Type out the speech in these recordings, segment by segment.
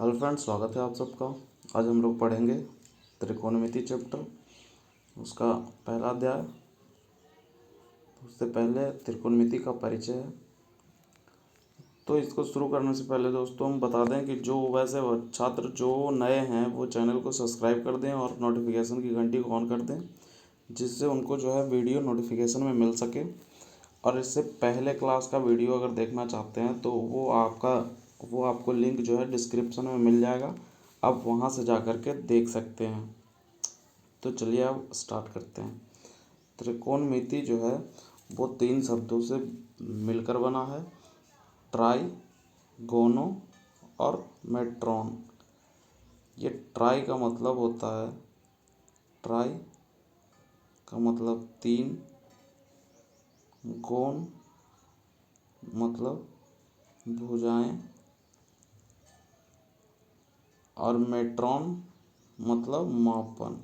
Hello friends, स्वागत है आप सबका। आज हम लोग पढ़ेंगे त्रिकोणमिति चैप्टर, उसका पहला अध्याय। उससे पहले त्रिकोणमिति का परिचय है। तो इसको शुरू करने से पहले दोस्तों हम बता दें कि जो वैसे छात्र जो नए हैं वो चैनल को सब्सक्राइब कर दें और नोटिफिकेशन की घंटी को ऑन कर दें, जिससे उनको जो है वीडियो नोटिफिकेशन में मिल सके। और इससे पहले क्लास का वीडियो अगर देखना चाहते हैं तो वो आपको लिंक जो है डिस्क्रिप्शन में मिल जाएगा, आप वहाँ से जा कर के देख सकते हैं। तो चलिए अब स्टार्ट करते हैं। त्रिकोणमिति जो है वो 3 शब्दों से मिलकर बना है, ट्राई, गोनो और मेट्रॉन। ये ट्राई का मतलब होता है, ट्राई का मतलब 3, गोन मतलब भुजाएं और मेट्रॉन मतलब मापन।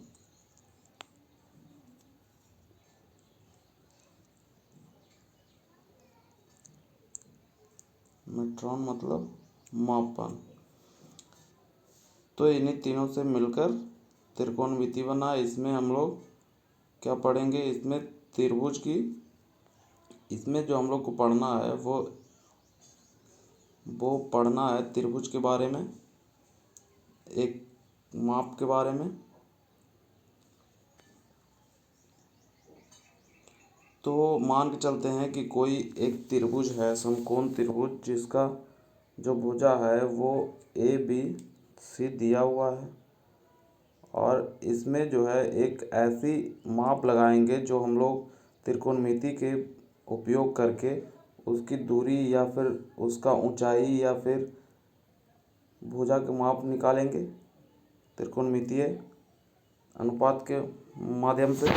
मेट्रॉन मतलब मापन। तो इन्हीं तीनों से मिलकर त्रिकोणमिति बना। इसमें हम लोग क्या पढ़ेंगे, इसमें त्रिभुज की, इसमें जो हम लोग को पढ़ना है वो पढ़ना है त्रिभुज के बारे में, एक माप के बारे में। तो मान के चलते हैं कि कोई एक त्रिभुज है, समकोण त्रिभुज, जिसका जो भुजा है वो ABC दिया हुआ है। और इसमें जो है एक ऐसी माप लगाएंगे जो हम लोग त्रिकोणमिति के उपयोग करके उसकी दूरी या फिर उसका ऊंचाई या फिर भुजा के माप निकालेंगे त्रिकोणमितीय अनुपात के माध्यम से।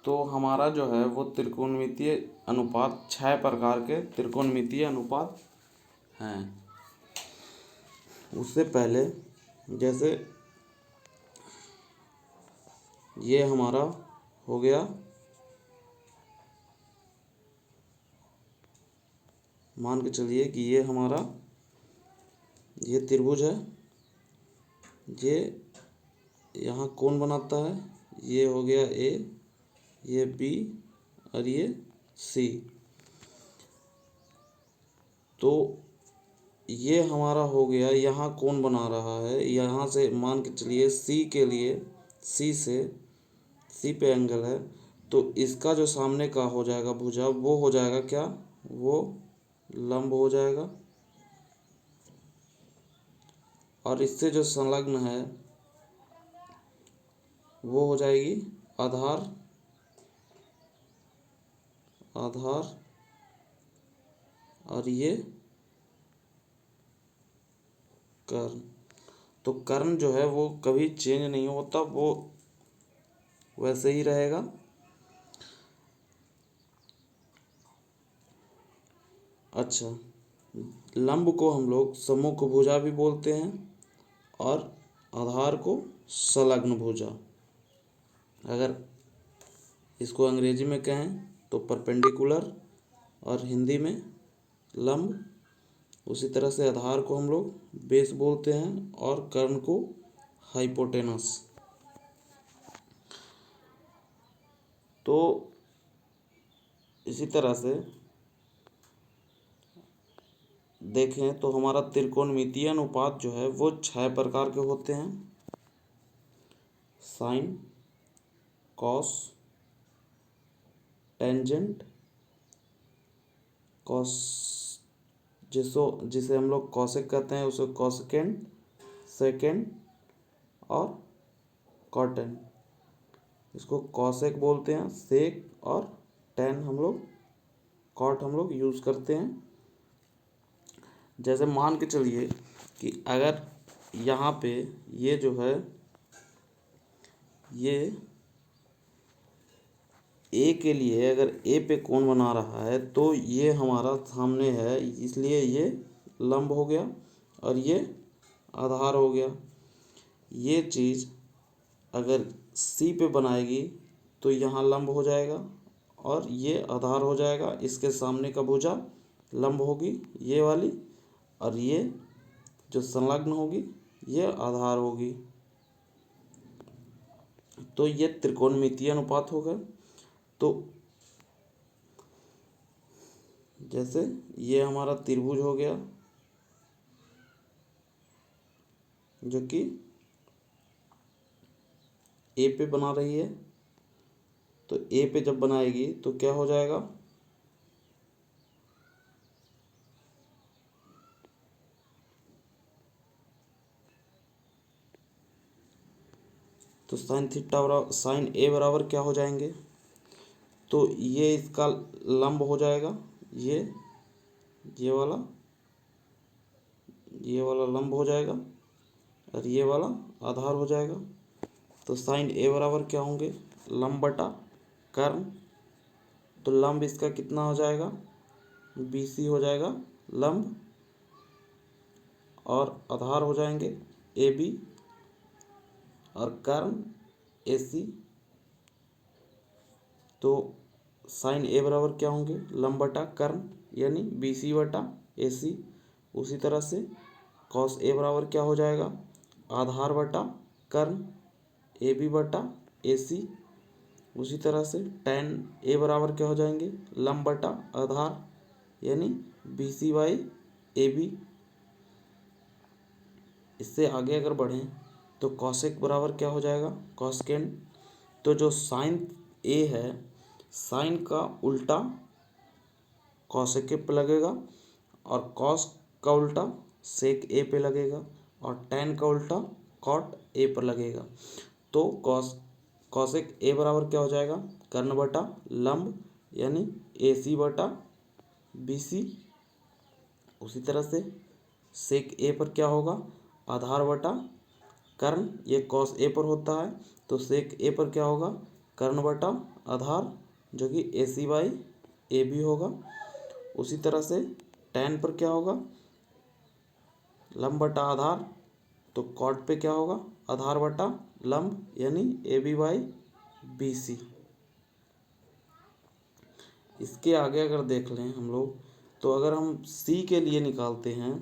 तो हमारा जो है वो त्रिकोणमितीय अनुपात 6 प्रकार के त्रिकोणमितीय अनुपात हैं। उससे पहले जैसे ये हमारा हो गया, मान के चलिए कि ये हमारा ये त्रिभुज है, ये यहाँ कोण बनाता है, ये हो गया A, ये B और ये C। तो ये हमारा हो गया, यहाँ कोण बना रहा है, यहाँ से मान के चलिए C के लिए, C से C पे एंगल है, तो इसका जो सामने का हो जाएगा भुजा वो हो जाएगा क्या, वो लंब हो जाएगा। और इससे जो संलग्न है वो हो जाएगी आधार, आधार। और ये कर्ण। तो कर्ण जो है वो कभी चेंज नहीं होता, वो वैसे ही रहेगा। अच्छा, लंब को हम लोग सम्मुख भुजा भी बोलते हैं और आधार को संलग्न भुजा। अगर इसको अंग्रेजी में कहें तो परपेंडिकुलर और हिंदी में लंब। उसी तरह से आधार को हम लोग बेस बोलते हैं और कर्ण को हाइपोटेनस। तो इसी तरह से देखें तो हमारा त्रिकोणमितीय अनुपात जो है वो 6 प्रकार के होते हैं। साइन, कॉस, टेंजेंट, कॉस जिसे हम लोग कॉसेक कहते हैं उसे कॉसेकेंट, सेकेंड और कॉटेन। इसको कॉसेक बोलते हैं, सेक और टेन हम लोग, कॉट हम लोग यूज़ करते हैं। जैसे मान के चलिए कि अगर यहाँ पे ये जो है ये ए के लिए, अगर ए पे कोण बना रहा है तो ये हमारा सामने है, इसलिए ये लंब हो गया और ये आधार हो गया। ये चीज़ अगर सी पे बनाएगी तो यहाँ लंब हो जाएगा और ये आधार हो जाएगा। इसके सामने का भुजा लंब होगी ये वाली, और ये जो संलग्न होगी ये आधार होगी। तो ये त्रिकोणमितीय अनुपात होगा। तो जैसे ये हमारा त्रिभुज हो गया जो कि ए पे बना रही है, तो ए पे जब बनाएगी तो क्या हो जाएगा, तो साइन थीटा बराबर साइन ए बराबर क्या हो जाएंगे, तो ये इसका लंब हो जाएगा, ये वाला लंब हो जाएगा और ये वाला आधार हो जाएगा। तो साइन ए बराबर क्या होंगे, लंब बटा कर्ण। तो लंब इसका कितना हो जाएगा, BC हो जाएगा लंब, और आधार हो जाएंगे AB और कर्ण AC। तो साइन ए बराबर क्या होंगे, लंब बटा कर्ण यानी BC बटा AC। उसी तरह से कॉस ए बराबर क्या हो जाएगा, आधार बटा कर्ण AB बटा AC। उसी तरह से tan ए बराबर क्या हो जाएंगे, लंब बटा आधार यानी BC बाई AB। इससे आगे अगर बढ़ें तो कॉसेक बराबर क्या हो जाएगा, कॉसकेंड। तो जो साइन ए है, साइन का उल्टा कॉसेक पे लगेगा और कॉस का उल्टा सेक ए पे लगेगा और टैन का उल्टा कॉट ए पर लगेगा। तो कॉसेक ए बराबर क्या हो जाएगा, कर्ण बटा लंब यानी AC बटा BC। उसी तरह से सेक ए पर क्या होगा, आधार बटा कर्ण, ये कॉस ए पर होता है तो सेक ए पर क्या होगा, कर्ण बटा आधार जो कि AC बाई AB होगा। उसी तरह से टैन पर क्या होगा, लंब बटा आधार, तो कॉट पे क्या होगा, आधार बटा लंब यानी AB बाई BC। इसके आगे अगर देख लें हम लोग, तो अगर हम C के लिए निकालते हैं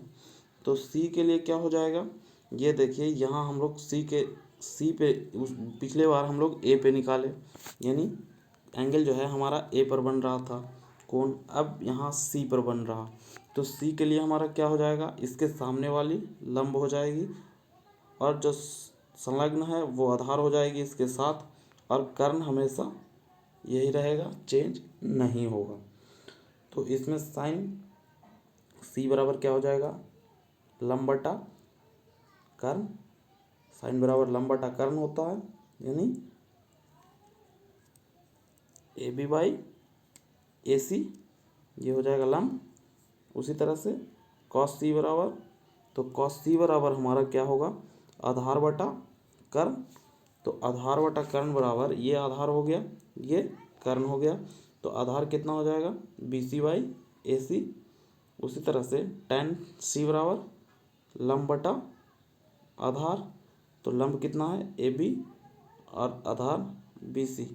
तो C के लिए क्या हो जाएगा, ये देखिए यहाँ हम लोग C पे पिछले बार हम लोग A पे निकाले, यानी एंगल जो है हमारा A पर बन रहा था कोण, अब यहाँ C पर बन रहा। तो C के लिए हमारा क्या हो जाएगा, इसके सामने वाली लंब हो जाएगी और जो संलग्न है वो आधार हो जाएगी इसके साथ, और कर्ण हमेशा यही रहेगा, चेंज नहीं होगा। तो इसमें साइन C बराबर क्या हो जाएगा, लंब बटा कर्ण। साइन बराबर लंब बटा कर्ण होता है यानी AB बाई AC, ये हो जाएगा लंब। उसी तरह से कॉस C बराबर, तो कॉस C बराबर हमारा क्या होगा, आधार बटा कर्ण। तो आधार बटा कर्ण बराबर ये आधार हो गया, ये कर्ण हो गया, तो आधार कितना हो जाएगा, BC बाई AC। उसी तरह से tan C बराबर लंब बटा आधार, तो लंब कितना है AB और आधार BC,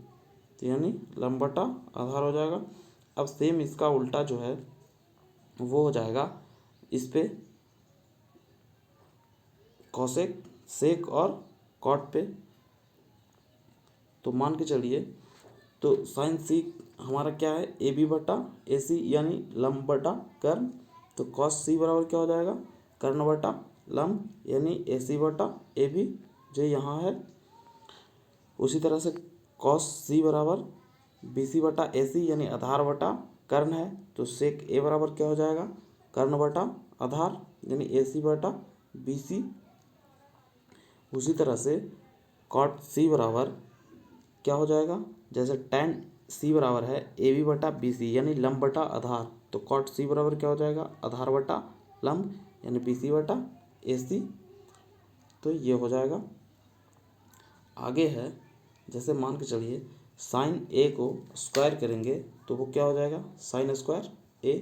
तो यानी लंब बटा आधार हो जाएगा। अब सेम इसका उल्टा जो है वो हो जाएगा इस पे कॉसेक, सेक और कॉट पे। तो मान के चलिए, तो साइन C हमारा क्या है, AB बटा AC यानी लंब बटा कर्ण। तो कॉस C बराबर क्या हो जाएगा, कर्ण बटा लंब यानी AC बटा AB जो यहाँ है। उसी तरह से कॉस C बराबर BC बटा AC यानी आधार बटा कर्ण है, तो सेक A बराबर क्या हो जाएगा, कर्ण बटा आधार यानी AC बटा BC। उसी तरह से कॉट C बराबर क्या हो जाएगा, जैसे tan C बराबर है AB बटा BC यानी लंब बटा आधार, तो कॉट C बराबर क्या हो जाएगा, आधार बटा लंब यानी BC बटा AC। तो ये हो जाएगा। आगे है, जैसे मान के चलिए साइन A को स्क्वायर करेंगे तो वो क्या हो जाएगा, sine square A।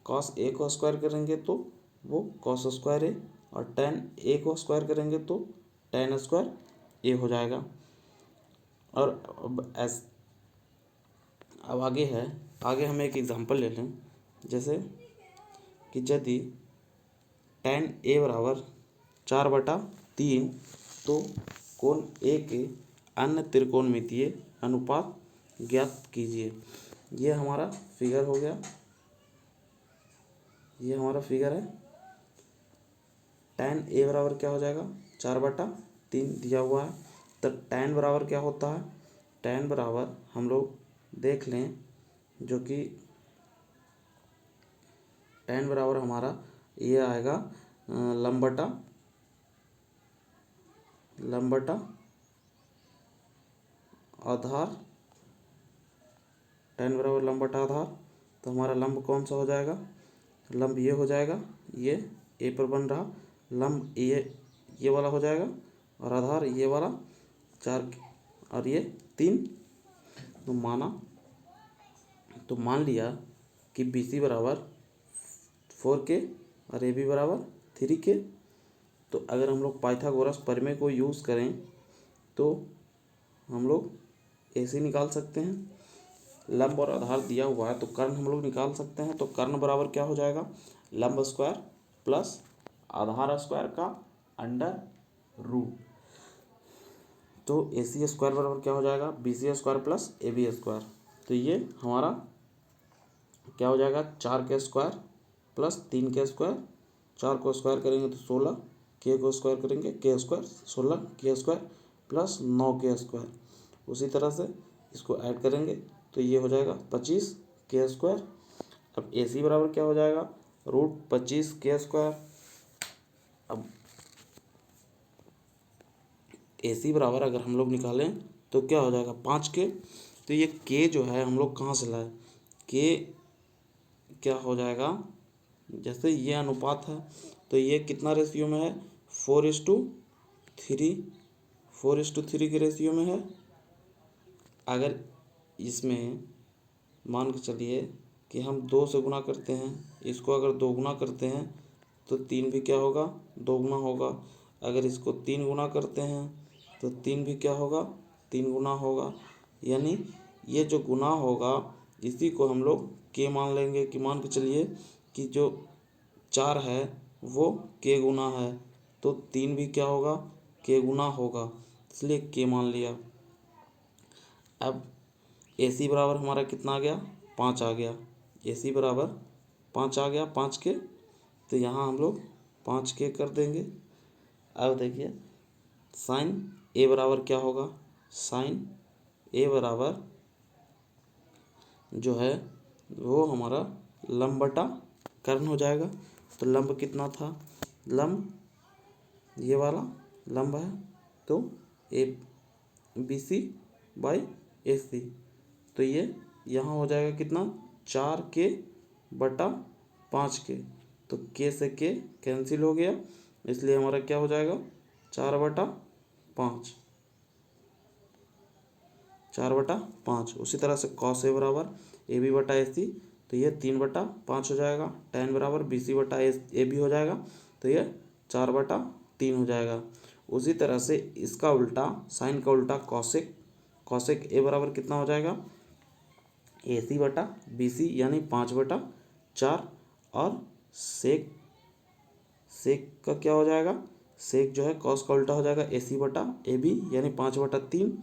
Cos A को स्क्वायर करेंगे तो वो कॉस स्क्वायर A, और tan A को स्क्वायर करेंगे तो tan स्क्वायर A हो जाएगा। और अब आगे है, आगे हम एक एग्जांपल ले लें, जैसे कि यदि tan A बराबर 4/3, तो कोण A के अन्य त्रिकोणमितीय अनुपात ज्ञात कीजिए। ये हमारा फिगर हो गया, ये हमारा फिगर है। tan A बराबर क्या हो जाएगा, 4/3 दिया हुआ है। तो tan बराबर क्या होता है, tan बराबर हम लोग देख लें, जो कि tan बराबर हमारा ये आएगा लंब बटा आधार। tan बराबर लंब बटा आधार, तो हमारा लंब कौन सा हो जाएगा, लंब ये हो जाएगा, ये ए पर बन रहा लंब ये वाला हो जाएगा, और आधार ये वाला 4 और ये 3। तो मान लिया कि BC बराबर 4K और AB बराबर 3K। तो अगर हम लोग पाइथागोरस प्रमेय को यूज़ करें तो हम लोग ऐसे निकाल सकते हैं। लंब और आधार दिया हुआ है तो कर्ण हम लोग निकाल सकते हैं। तो कर्ण बराबर क्या हो जाएगा, लंब स्क्वायर प्लस आधार स्क्वायर का अंडर रूट। तो AC स्क्वायर बराबर क्या हो जाएगा, BC square plus AB square. तो ये हमारा क्या हो जाएगा, 4K square plus 3K square. 4 को स्क्वायर करेंगे तो 16, K को स्क्वायर करेंगे K square 16, K square plus 9K square. उसी तरह से इसको ऐड करेंगे तो ये हो जाएगा 25K स्क्वायर। अब AC बराबर क्या हो जाएगा, √25K स्क्वायर। अब AC बराबर अगर हम लोग निकालें तो क्या हो जाएगा 5K। तो ये K जो है हम लोग कहाँ से लाए, K क्या हो जाएगा, जैसे ये अनुपात है तो ये कितना रेशियो में है, 4:3, 4:3 के रेशियो में है। अगर इसमें मान के चलिए कि हम 2 से गुना करते हैं, इसको अगर 2 गुना करते हैं तो 3 भी क्या होगा, 2 गुना होगा। अगर इसको 3 गुना करते हैं तो 3 भी क्या होगा, 3 गुना होगा। यानी ये जो गुना होगा इसी को हम लोग K मान लेंगे, कि मान के चलिए कि जो 4 है वो K गुना है, तो 3 भी क्या होगा, K गुना होगा, इसलिए K मान लिया। अब AC बराबर हमारा कितना आ गया, 5 आ गया। AC बराबर 5 आ गया, 5K। तो यहाँ हम लोग 5K कर देंगे। अब देखिए साइन A बराबर क्या होगा, साइन A बराबर जो है वो हमारा लंब बटा कर्ण हो जाएगा। तो लंब कितना था, लंब ये वाला लंब है, तो ABC/AC। तो ये यहाँ हो जाएगा कितना, 4K/5K। तो K से K कैंसिल हो गया, इसलिए हमारा क्या हो जाएगा, 4/5, 4/5। उसी तरह से cos A बराबर AB/AC, तो ये 3/5 हो जाएगा। tan बराबर BC/AB हो जाएगा, तो ये 4/3 हो जाएगा। उसी तरह से इसका उल्टा, साइन का उल्टा कॉसेक A बराबर कितना हो जाएगा, AC/BC यानी 5/4। और सेक का क्या हो जाएगा, सेक जो है कॉस का उल्टा हो जाएगा AC/AB यानी 5/3।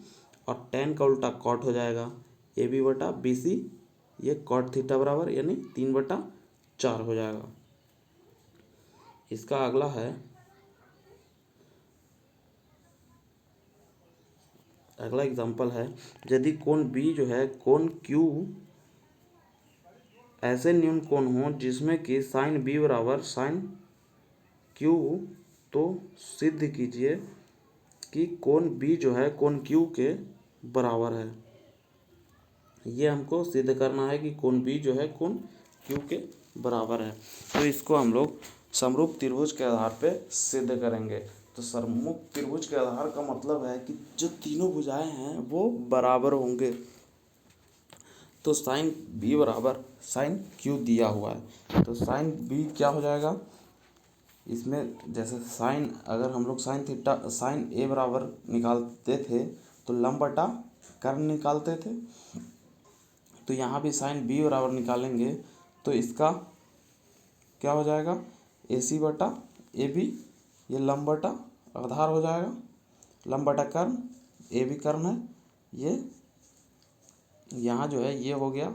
और tan का उल्टा कॉट हो जाएगा AB/BC, ये कॉट थीटा बराबर यानी 3/4 हो जाएगा। इसका अगला है, अगला एग्जांपल है, यदि कोण B जो है कोण Q ऐसे न्यून कोण हो जिसमें कि साइन B बराबर साइन Q, तो सिद्ध कीजिए कि कोण B जो है कोण Q के बराबर है। ये हमको सिद्ध करना है कि कोण B जो है कोण Q के बराबर है। तो इसको हम लोग समरूप त्रिभुज के आधार पे सिद्ध करेंगे। तो समरूप त्रिभुज के आधार का मतलब है कि जो तीनों भुजाएं हैं वो बराबर होंगे। तो साइन B बराबर साइन Q दिया हुआ है, तो साइन B क्या हो जाएगा, इसमें जैसे साइन, अगर हम लोग साइन A बराबर निकालते थे तो लंब बटा कर्ण निकालते थे। तो यहाँ भी साइन B बराबर निकालेंगे तो इसका क्या हो जाएगा, AC/AB ए बी, ये लंब बटा आधार हो जाएगा, लंब बटा कर्ण, ए बी कर्ण है, ये यहाँ जो है ये हो गया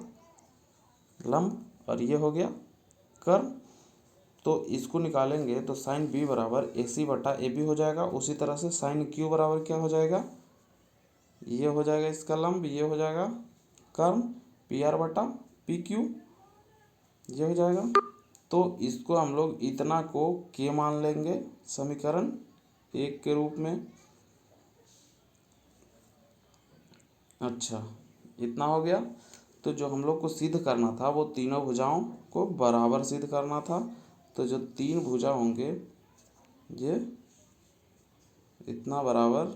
लंब और ये हो गया कर्ण। तो इसको निकालेंगे तो साइन बी बराबर ए सी बटा ए बी हो जाएगा। उसी तरह से साइन क्यू बराबर क्या हो जाएगा, ये हो जाएगा इसका लंब, ये हो जाएगा कर्ण, पी आर बटा पी क्यू, ये हो जाएगा। तो इसको हम लोग इतना को के मान लेंगे समीकरण 1 के रूप में। अच्छा, इतना हो गया। तो जो हम लोग को सिद्ध करना था वो तीनों भुजाओं को बराबर सिद्ध करना था। तो जो 3 भुजा होंगे ये इतना बराबर,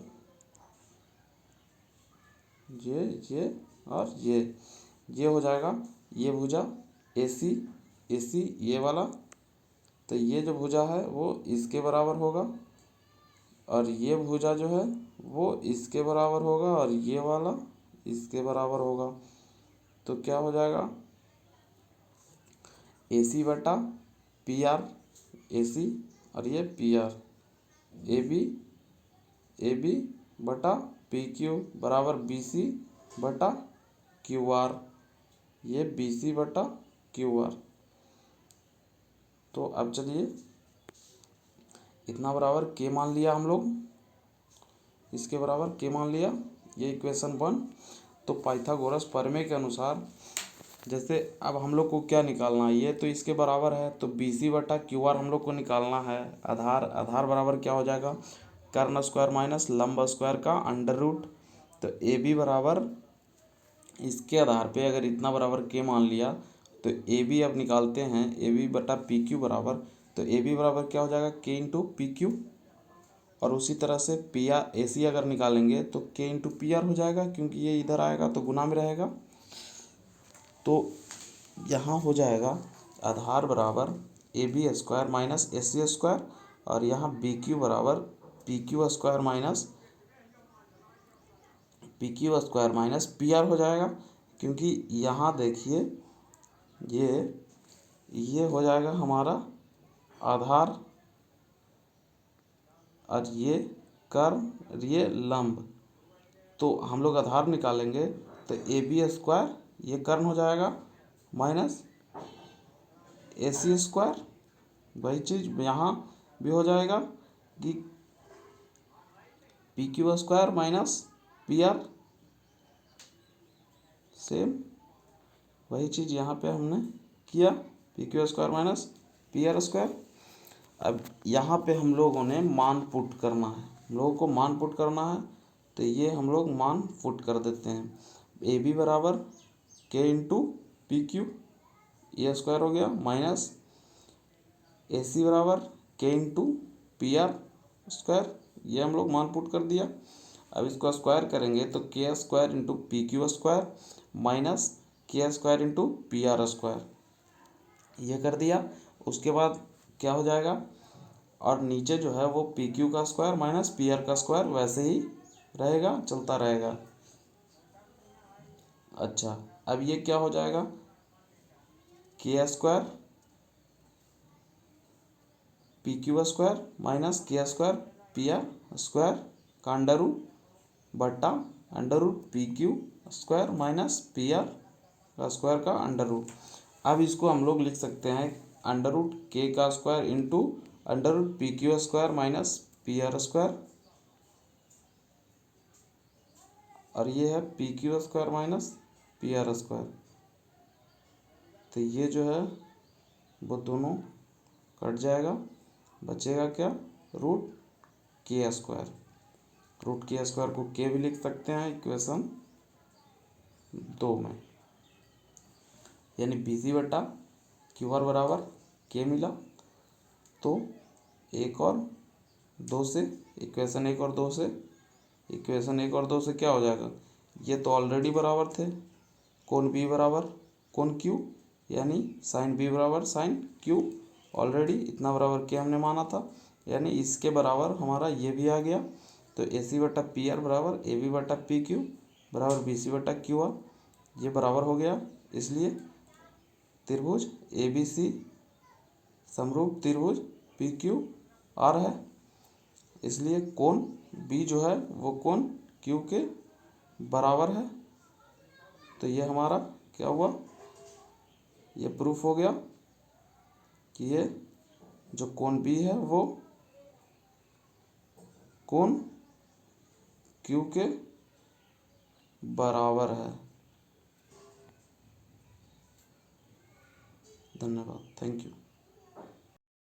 ये और ये हो जाएगा। ये भुजा AC ये वाला, तो ये जो भुजा है वो इसके बराबर होगा और ये भुजा जो है वो इसके बराबर होगा और ये वाला इसके बराबर होगा। तो क्या हो जाएगा, AC बटा PR, AC और ये PR, AB बटा PQ बराबर BC बटा QR, ये BC बटा QR। तो अब चलिए इतना बराबर के मान लिया हम लोग, इसके बराबर के मान लिया, ये इक्वेशन 1। तो पाइथागोरस प्रमेय के अनुसार जैसे अब हम लोग को क्या निकालना है, ये तो इसके बराबर है तो BC बटा QR हम लोग को निकालना है। आधार बराबर क्या हो जाएगा, कर्ण स्क्वायर माइनस लंब स्क्वायर का अंडर रूट। तो AB बराबर इसके आधार पे अगर इतना बराबर के मान लिया तो AB अब निकालते हैं, AB बटा PQ बराबर, तो AB बराबर क्या हो जाएगा K इंटू PQ। और उसी तरह से AC अगर निकालेंगे तो K इंटू PR हो जाएगा, क्योंकि ये इधर आएगा तो गुना में रहेगा। तो यहाँ हो जाएगा आधार बराबर AB square minus AC square और यहाँ BQ बराबर PQ स्क्वायर माइनस PR हो जाएगा। क्योंकि यहाँ देखिए ये हो जाएगा हमारा आधार और ये कर्ण और ये लंब। तो हम लोग आधार निकालेंगे तो AB स्क्वायर ये कर्ण हो जाएगा माइनस AC स्क्वायर, वही चीज़ यहाँ भी हो जाएगा कि PQ square minus PR, same वही चीज़ यहाँ पे हमने किया, PQ square minus PR square. अब यहाँ पे हम लोगों ने मान पुट करना है, हम लोगों को मान पुट करना है। तो ये हम लोग मान पुट कर देते हैं, AB बराबर K इंटू PQ, ये स्क्वायर हो गया, माइनस AC बराबर K इंटू PR स्क्वायर, ये हम लोग मान पुट कर दिया। अब इसको स्क्वायर करेंगे तो K square into PQ square minus K square into PR square, ये कर दिया। उसके बाद क्या हो जाएगा, और नीचे जो है वो PQ का स्क्वायर माइनस PR का स्क्वायर वैसे ही रहेगा, चलता रहेगा। अच्छा, अब ये क्या हो जाएगा, K square PQ square minus K square PR square का अंडर रूट बटा under root PQ square minus PR का स्क्वायर का अंडर रूट। अब इसको हम लोग लिख सकते हैं अंडर रूट K का square into under root PQ square minus PR square, और ये है PQ square minus PR square. तो ये जो है वो दोनों कट जाएगा, बचेगा क्या, root K square. Root K square को K भी लिख सकते हैं इक्वेशन 2 में, यानी BC बटा QR बराबर K मिला। तो 1 और 2 से इक्वेशन 1 और 2 से क्या हो जाएगा, ये तो ऑलरेडी बराबर थे, कोण B बराबर कोण Q, यानी साइन B बराबर साइन Q, ऑलरेडी इतना बराबर K हमने माना था, यानी इसके बराबर हमारा ये भी आ गया। तो AC बटा PR बराबर AB बटा PQ बराबर BC बटा QR, ये बराबर हो गया। इसलिए त्रिभुज ABC समरूप त्रिभुज PQ आर है, इसलिए कोण बी जो है वो कोण क्यू के बराबर है। तो ये हमारा क्या हुआ, ये प्रूफ हो गया कि ये जो कोण बी है वो कोण क्यू के बराबर है। धन्यवाद, थैंक यू।